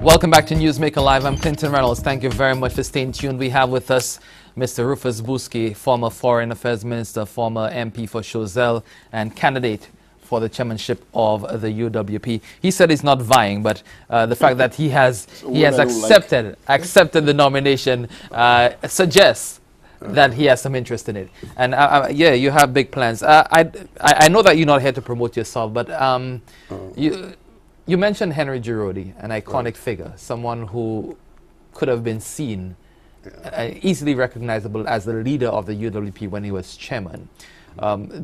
Welcome back to Newsmaker Live. I'm Clinton Reynolds. Thank you very much for staying tuned. We have with us Mr. Rufus Bousquet, former Foreign Affairs Minister, former MP for Choiseul, and candidate for the chairmanship of the UWP. He said he's not vying, but the fact that he has accepted the nomination suggests that he has some interest in it. And yeah, you have big plans. I know that you're not here to promote yourself, but you mentioned Henry Giraudy, an iconic figure, someone who could have been seen, easily recognizable as the leader of the UWP when he was chairman.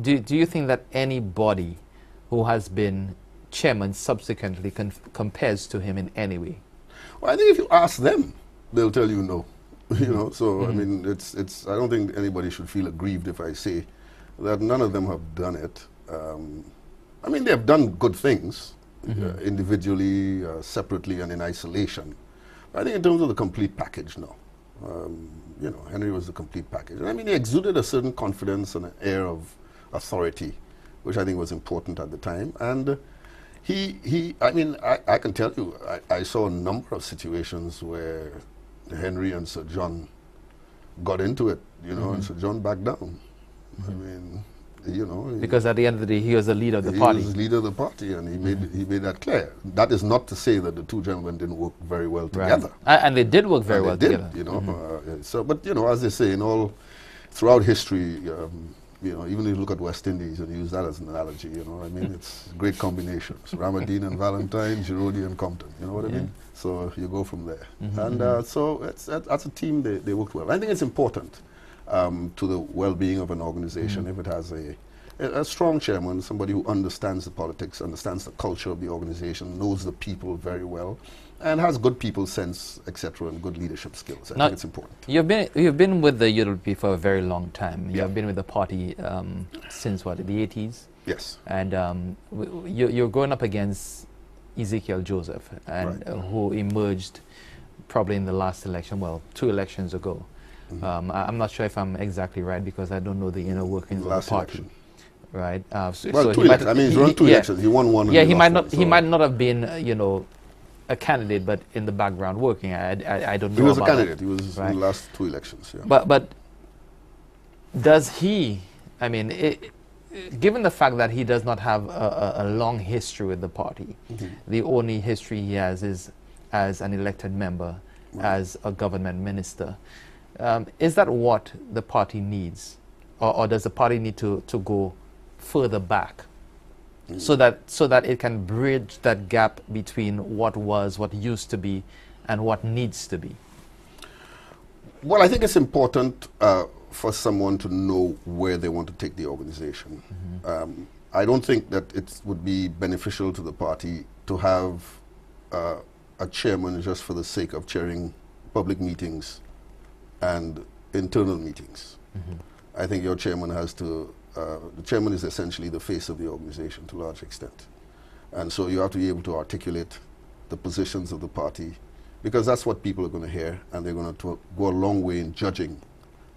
Do you think that anybody who has been chairman subsequently compares to him in any way? Well, I think if you ask them, they'll tell you no. You know, so I mean, I don't think anybody should feel aggrieved if I say that none of them have done it. I mean, they have done good things. Individually, separately, and in isolation. But I think in terms of the complete package, no. You know, Henry was the complete package. And I mean, he exuded a certain confidence and an air of authority, which I think was important at the time. And I mean, I can tell you, I saw a number of situations where Henry and Sir John got into it, you know, and Sir John backed down. I mean, you know, because at the end of the day, he was the leader of the party. He was the leader of the party, and he made that clear. That is not to say that the two gentlemen didn't work very well together. And they did work very well together. You know, so, but you know, as they say, throughout history, you know, even if you look at West Indies and use that as an analogy, you know, I mean, it's great combinations: Ramadine and Valentine, Giraudy and Compton. You know what I mean? So you go from there, and so as a team, they worked well. I think it's important. To the well-being of an organization, if it has a strong chairman, somebody who understands the politics, understands the culture of the organization, knows the people very well, and has good people sense, etc., and good leadership skills. I think it's important. You've been with the UWP for a very long time. You've been with the party since what, the 80s? Yes. And you're going up against Ezekiel Joseph, and who emerged probably in the last election, well, 2 elections ago. I'm not sure if I'm exactly right because I don't know the inner workings of the party. Election. Right. Well, so 2 elections. I mean, he's run 2 elections. He won one. Yeah, he might not. He might not have been, you know, a candidate, but in the background working. I don't know. He was about a candidate. That. He was in the last 2 elections. Yeah. But does he? I mean, given the fact that he does not have a long history with the party, the only history he has is as an elected member, as a government minister. Is that what the party needs, or does the party need to go further back, so that it can bridge that gap between what was, what used to be, and what needs to be? Well, I think it's important for someone to know where they want to take the organization. I don't think that it would be beneficial to the party to have a chairman just for the sake of chairing public meetings and internal meetings. I think your chairman has to, the chairman is essentially the face of the organization to a large extent. And so you have to be able to articulate the positions of the party, because that's what people are going to hear, and they're going to go a long way in judging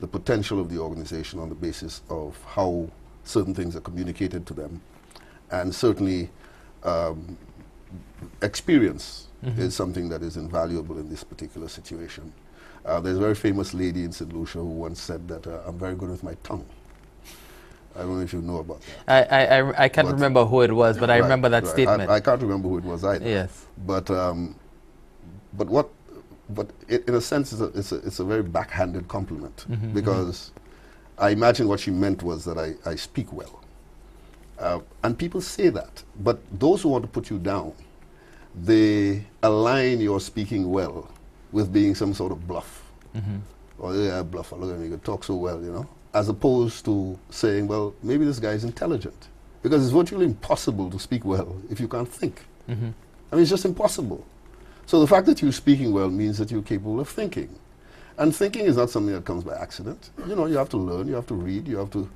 the potential of the organization on the basis of how certain things are communicated to them. And certainly experience is something that is invaluable in this particular situation. There's a very famous lady in St. Lucia who once said that I'm very good with my tongue. I don't know if you know about that. I can't remember who it was, but I remember that statement. I can't remember who it was either. Yes. But in a sense, it's a very backhanded compliment, because I imagine what she meant was that I speak well. And people say that, but those who want to put you down, they align your speaking well with being some sort of bluff. Or, yeah, bluffer, look at me, you talk so well, you know, as opposed to saying, well, maybe this guy is intelligent. Because it's virtually impossible to speak well if you can't think. I mean, it's just impossible. So the fact that you're speaking well means that you're capable of thinking. And thinking is not something that comes by accident. You know, you have to learn, you have to read, you have to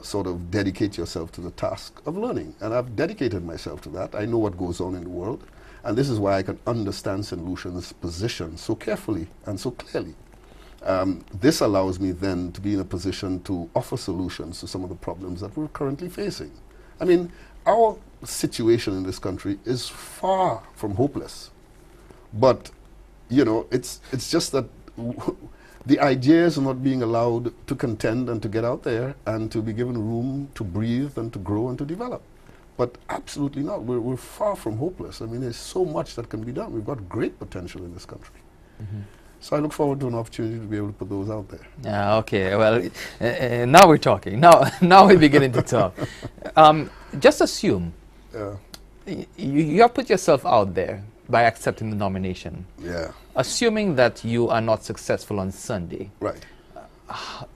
sort of dedicate yourself to the task of learning. And I've dedicated myself to that. I know what goes on in the world. And this is why I can understand St. Lucian's position so carefully and so clearly. This allows me then to be in a position to offer solutions to some of the problems that we're currently facing. I mean, our situation in this country is far from hopeless. But, you know, it's just that the ideas are not being allowed to contend and to get out there and to be given room to breathe and to grow and to develop. But absolutely not. We're far from hopeless. I mean, there's so much that can be done. We've got great potential in this country. So I look forward to an opportunity to be able to put those out there. Okay, well, now we're talking. Now we're beginning to talk. Just assume you have put yourself out there by accepting the nomination. Yeah. Assuming that you are not successful on Sunday. Right.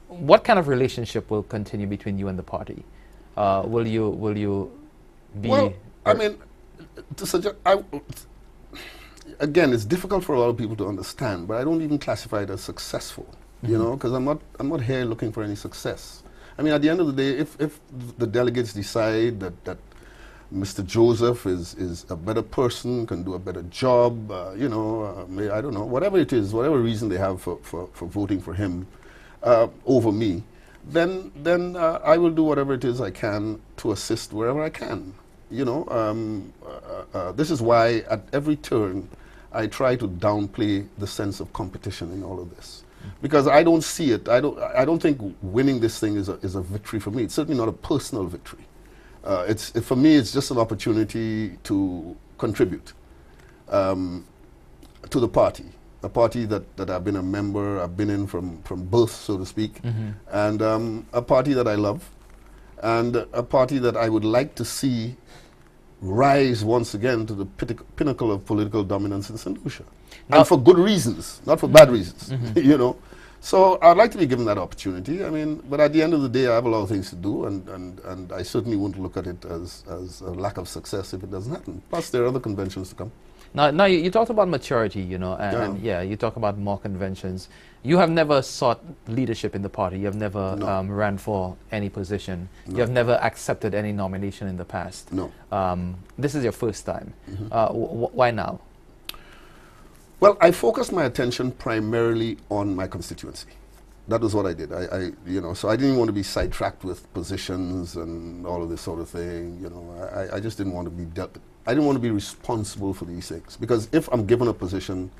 What kind of relationship will continue between you and the party? Will you be... Well, I mean, to suggest... Again, it's difficult for a lot of people to understand, but I don't even classify it as successful, you know, because I'm not here looking for any success. I mean, at the end of the day, if the delegates decide that Mr. Joseph is a better person, can do a better job, you know, I don't know, whatever it is, whatever reason they have for voting for him over me, then I will do whatever it is I can to assist wherever I can. You know, this is why at every turn I try to downplay the sense of competition in all of this, because I don't see it. I don't think winning this thing is a victory for me. It's certainly not a personal victory. For me, it's just an opportunity to contribute to the party, a party that I've been a member, I've been in from birth, so to speak, and a party that I love, and a party that I would like to see rise once again to the pinnacle of political dominance in St. Lucia. And for good reasons, not for bad reasons, you know. So I'd like to be given that opportunity. I mean, but at the end of the day, I have a lot of things to do, and I certainly wouldn't look at it as a lack of success if it doesn't happen. Plus, there are other conventions to come. Now you talked about maturity, you know, and you talk about more conventions. You have never sought leadership in the party. You have never ran for any position. You have never accepted any nomination in the past. No. This is your first time. Why now? Well, I focused my attention primarily on my constituency. That was what I did. You know, so I didn't want to be sidetracked with positions and all of this sort of thing. You know, I just didn't want to be I didn't want to be responsible for these things, because if I'm given a position,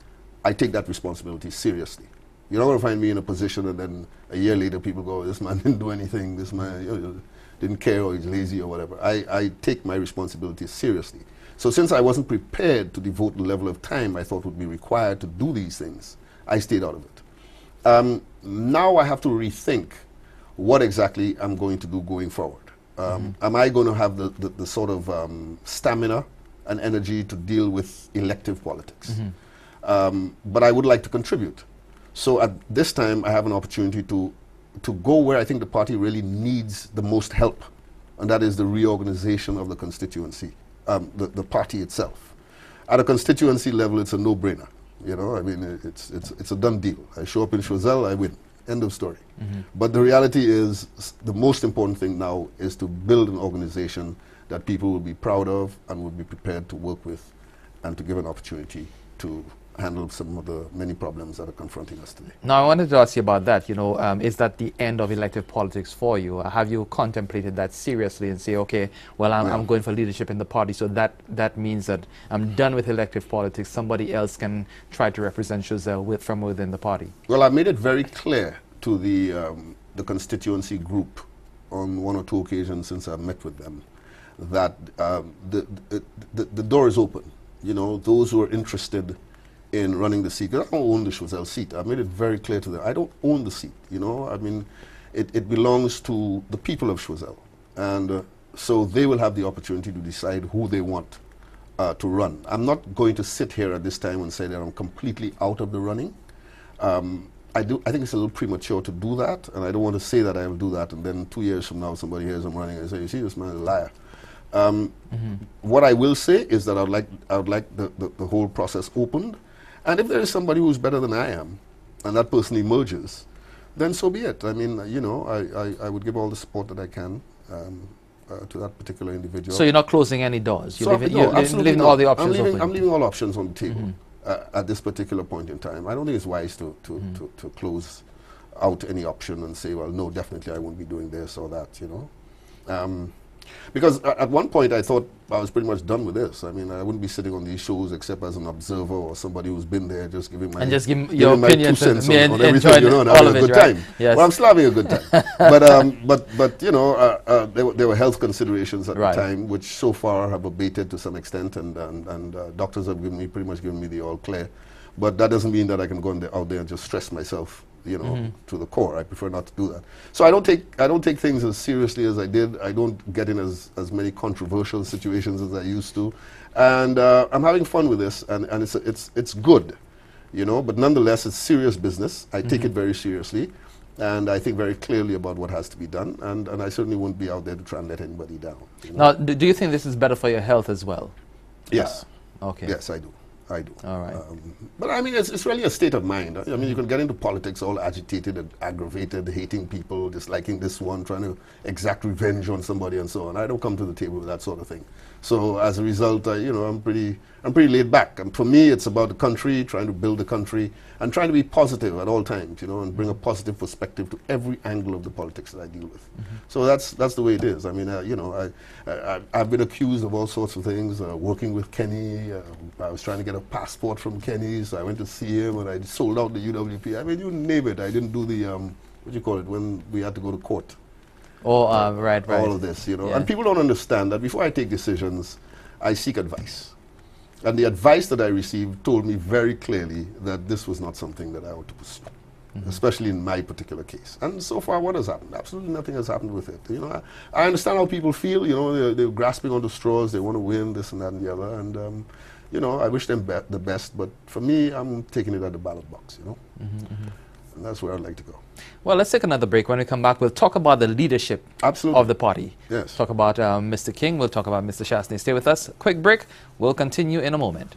I take that responsibility seriously. You're not going to find me in a position and then a year later people go, this man didn't do anything, this man didn't care, or he's lazy or whatever. I take my responsibility seriously. So since I wasn't prepared to devote the level of time I thought would be required to do these things, I stayed out of it. Now I have to rethink what exactly I'm going to do going forward. Am I going to have the sort of stamina and energy to deal with elective politics? But I would like to contribute. So at this time, I have an opportunity to go where I think the party really needs the most help, and that is the reorganization of the constituency, the party itself. At a constituency level, it's a no-brainer. You know, I mean, it's a done deal. I show up in Choiseul, I win. End of story. But the reality is, the most important thing now is to build an organization that people will be proud of and will be prepared to work with, and to give an opportunity to handle some of the many problems that are confronting us today. Now, I wanted to ask you about that. You know, is that the end of elective politics for you? Have you contemplated that seriously and say, okay, well, I'm going for leadership in the party, so that means that I'm done with elective politics. Somebody else can try to represent Choiseul from within the party. Well, I made it very clear to the constituency group on one or two occasions since I've met with them that the door is open. You know, those who are interested in running the seat. I don't own the Choiseul seat. I made it very clear to them. I don't own the seat, you know. I mean, it belongs to the people of Choiseul. And so they will have the opportunity to decide who they want to run. I'm not going to sit here at this time and say that I'm completely out of the running. I think it's a little premature to do that, and I don't want to say that I will do that, and then 2 years from now somebody hears I'm running and say, you see, this man is a liar. What I will say is that I would like the whole process opened. And if there is somebody who's better than I am, and that person emerges, then so be it. I mean, you know, I would give all the support that I can to that particular individual. So you're not closing any doors? You're absolutely leaving all the options open? I'm leaving all options on the table at this particular point in time. I don't think it's wise to close out any option and say, well, no, definitely I won't be doing this or that, you know. Because at one point I thought I was pretty much done with this. I mean, I wouldn't be sitting on these shows except as an observer or somebody who's been there, just giving my, and just give your opinion 2 cents me on everything, you know, and having a good time. Yes. Well, I'm still having a good time. but you know, there were health considerations at the time, which so far have abated to some extent, and doctors have pretty much given me the all clear. But that doesn't mean that I can go out there and just stress myself, you know, to the core. I prefer not to do that. So I don't take things as seriously as I did. I don't get in as many controversial situations as I used to, and I'm having fun with this, and it's good, you know. But nonetheless, it's serious business. I take it very seriously, and I think very clearly about what has to be done, and I certainly won't be out there to try and let anybody down. You know? Now, do you think this is better for your health as well? Yes. Okay. Yes, I do. I do. All right. But I mean, it's really a state of mind. I mean, you can get into politics all agitated and aggravated, hating people, disliking this one, trying to exact revenge on somebody and so on. I don't come to the table with that sort of thing. So as a result, you know, I'm pretty laid back. And for me, it's about the country, trying to build the country, and trying to be positive at all times, you know, and bring a positive perspective to every angle of the politics that I deal with. So that's the way it is. I mean, you know, I've been accused of all sorts of things. Working with Kenny, I was trying to get a passport from Kenny, so I went to see him, and I sold out the UWP. I mean, you name it. I didn't do the what do you call it, when we had to go to court. Oh, right. All of this, you know. And people don't understand that before I take decisions, I seek advice. And the advice that I received told me very clearly that this was not something that I ought to pursue, especially in my particular case. And so far, what has happened? Absolutely nothing has happened with it. You know, I understand how people feel. You know, they're grasping onto straws. They want to win this and that and the other. And you know, I wish them the best. But for me, I'm taking it at the ballot box. You know. And that's where I'd like to go. Well, let's take another break. When we come back, we'll talk about the leadership of the party. Yes. Talk about Mr. King. We'll talk about Mr. Shastney. Stay with us. Quick break. We'll continue in a moment.